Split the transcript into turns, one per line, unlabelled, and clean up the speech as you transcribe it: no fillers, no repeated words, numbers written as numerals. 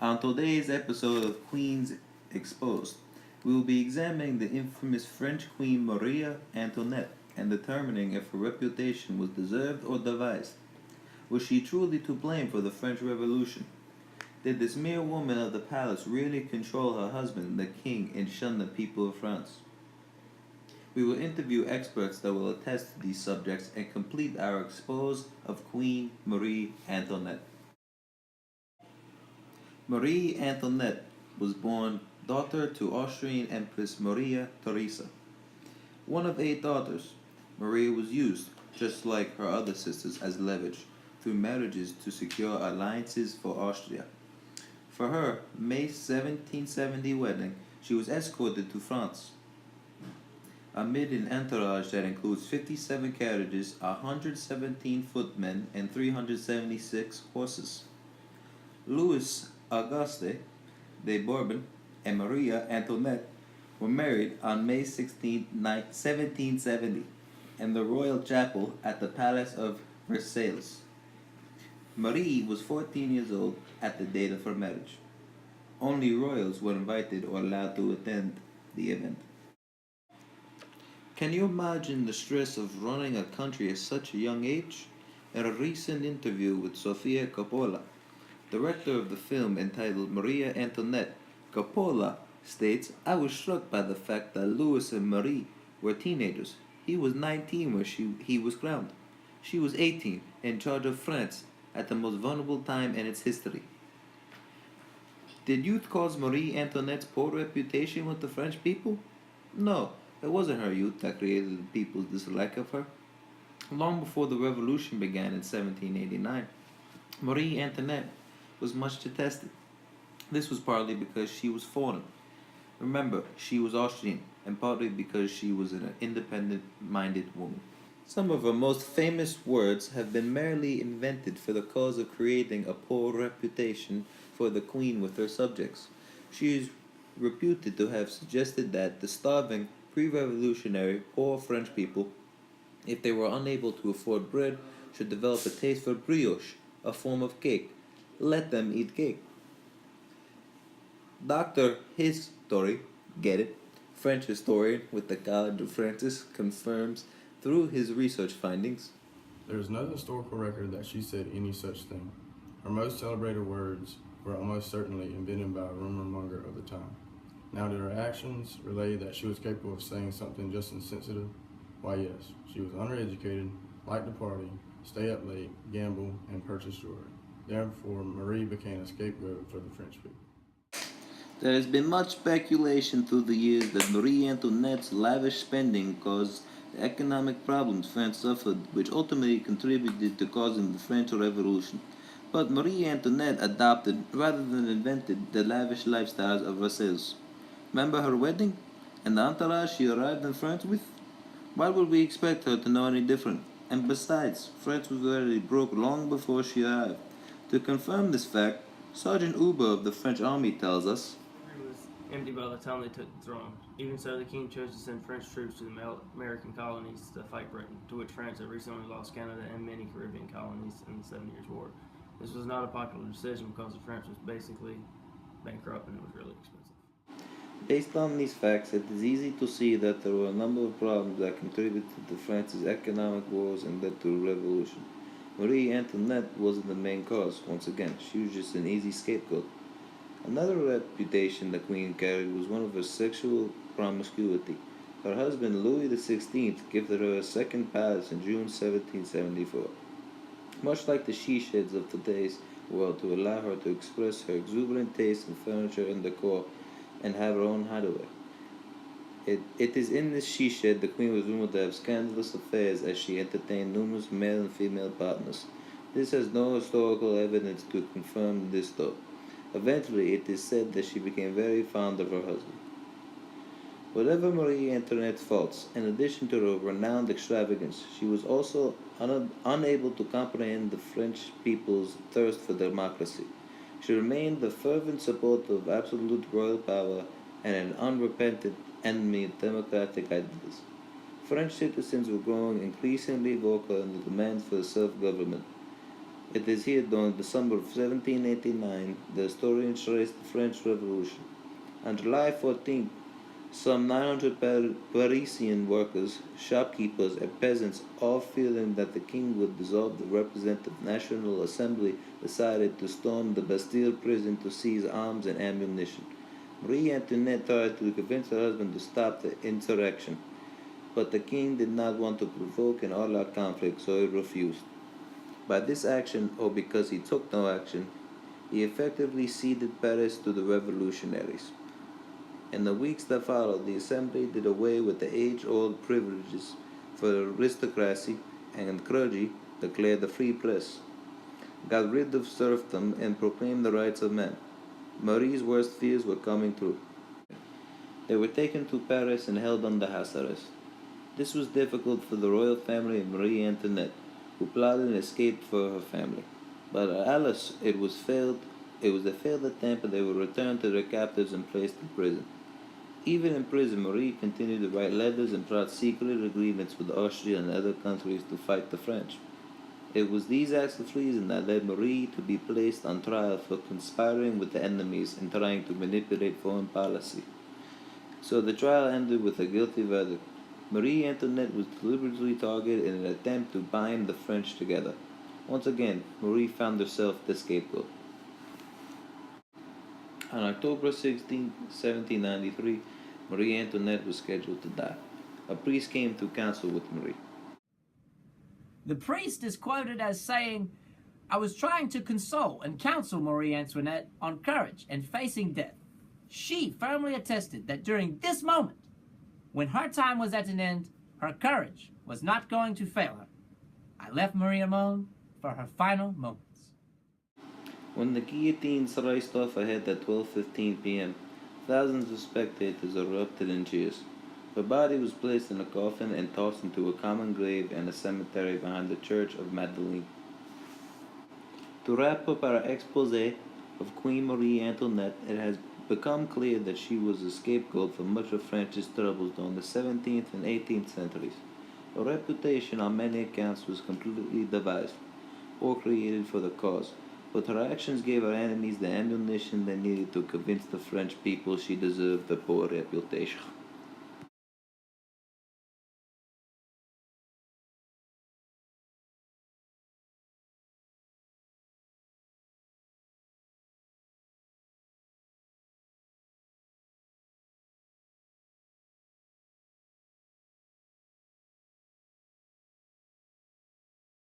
On today's episode of Queens Exposed, we will be examining the infamous French Queen Maria Antoinette and determining if her reputation was deserved or devised. Was she truly to blame for the French Revolution? Did this mere woman of the palace really control her husband, the king, and shun the people of France? We will interview experts that will attest to these subjects and complete our expose of Queen Marie Antoinette. Marie Antoinette was born daughter to Austrian Empress Maria Theresa. One of eight daughters, Maria was used, just like her other sisters, as leverage through marriages to secure alliances for Austria. For her May 1770 wedding, she was escorted to France amid an entourage that includes 57 carriages, 117 footmen, and 376 horses. Louis Auguste de Bourbon and Maria Antoinette were married on May 16, 1770, in the royal chapel at the Palace of Versailles. Marie was 14 years old at the date of her marriage. Only royals were invited or allowed to attend the event. Can you imagine the stress of running a country at such a young age? In a recent interview with Sofia Coppola, director of the film entitled Maria Antoinette, Coppola states, I was struck by the fact that Louis and Marie were teenagers. He was 19 when he was crowned. She was 18, in charge of France at the most vulnerable time in its history. Did youth cause Marie Antoinette's poor reputation with the French people? No, it wasn't her youth that created the people's dislike of her. Long before the revolution began in 1789, Marie Antoinette was much detested. This was partly because she was foreign. Remember, she was Austrian, and partly because she was an independent minded woman. Some of her most famous words have been merely invented for the cause of creating a poor reputation for the queen with her subjects. She is reputed to have suggested that the starving, pre revolutionary, poor French people, if they were unable to afford bread, should develop a taste for brioche, a form of cake. Let them eat cake. Dr. History, get it? French historian with the College of Francis confirms through his research findings.
There is no historical record that she said any such thing. Her most celebrated words were almost certainly invented by a rumor monger of the time. Now, did her actions relay that she was capable of saying something just insensitive? Why, yes. She was undereducated, liked to party, stay up late, gamble, and purchase jewelry. Therefore, Marie became a scapegoat for the French people.
There has been much speculation through the years that Marie Antoinette's lavish spending caused the economic problems France suffered, which ultimately contributed to causing the French Revolution. But Marie Antoinette adopted, rather than invented, the lavish lifestyles of Versailles. Remember her wedding? And the entourage she arrived in France with? Why would we expect her to know any different? And besides, France was already broke long before she arrived. To confirm this fact, Sergeant Uber of the French army tells us,
It was empty by the time they took the throne. Even so, the king chose to send French troops to the American colonies to fight Britain, to which France had recently lost Canada and many Caribbean colonies in the Seven Years' War. This was not a popular decision because France was basically bankrupt and it was really expensive.
based on these facts, it is easy to see that there were a number of problems that contributed to France's economic woes and led to the revolution. Marie Antoinette wasn't the main cause, once again, she was just an easy scapegoat. Another reputation the Queen carried was one of her sexual promiscuity. Her husband Louis XVI gifted her a second palace in June 1774, much like the she sheds of today's world, to allow her to express her exuberant taste in furniture and decor and have her own hideaway. It is in this she shed the Queen was rumored to have scandalous affairs as she entertained numerous male and female partners. This has no historical evidence to confirm this though. Eventually, it is said that she became very fond of her husband. Whatever Marie Antoinette's faults, in addition to her renowned extravagance, she was also unable to comprehend the French people's thirst for democracy. She remained a fervent supporter of absolute royal power and an unrepentant enemy of democratic ideals. French citizens were growing increasingly vocal in the demands for self government. It is here during the summer of 1789 the historians trace the French Revolution. On July 14th, some 900 Parisian workers, shopkeepers, and peasants, all fearing that the king would dissolve the Representative National Assembly, decided to storm the Bastille prison to seize arms and ammunition. Marie Antoinette tried to convince her husband to stop the insurrection, but the king did not want to provoke an all-out conflict, so he refused. By this action, or because he took no action, he effectively ceded Paris to the revolutionaries. In the weeks that followed, the assembly did away with the age-old privileges for aristocracy and clergy, declared the free press, got rid of serfdom, and proclaimed the rights of men. Marie's worst fears were coming true. They were taken to Paris and held under house arrest. This was difficult for the royal family of Marie Antoinette, who plotted and escaped for her family. But alas, it was a failed attempt, and they were returned to their captives and placed in prison. Even in prison, Marie continued to write letters and plot secret agreements with Austria and other countries to fight the French. It was these acts of treason that led Marie to be placed on trial for conspiring with the enemies and trying to manipulate foreign policy. So the trial ended with a guilty verdict. Marie Antoinette was deliberately targeted in an attempt to bind the French together. Once again, Marie found herself the scapegoat. On October 16, 1793, Marie Antoinette was scheduled to die. A priest came to counsel with Marie.
The priest is quoted as saying, "I was trying to console and counsel Marie Antoinette on courage and facing death. She firmly attested that during this moment, when her time was at an end, her courage was not going to fail her. I left Marie alone for her final moments."
When the guillotines raced off ahead at 12:15 p.m., thousands of spectators erupted in cheers. Her body was placed in a coffin and tossed into a common grave in a cemetery behind the Church of Madeleine. To wrap up our expose of Queen Marie Antoinette, it has become clear that she was a scapegoat for much of France's troubles during the 17th and 18th centuries. Her reputation on many accounts was completely devised or created for the cause, but her actions gave her enemies the ammunition they needed to convince the French people she deserved the poor reputation.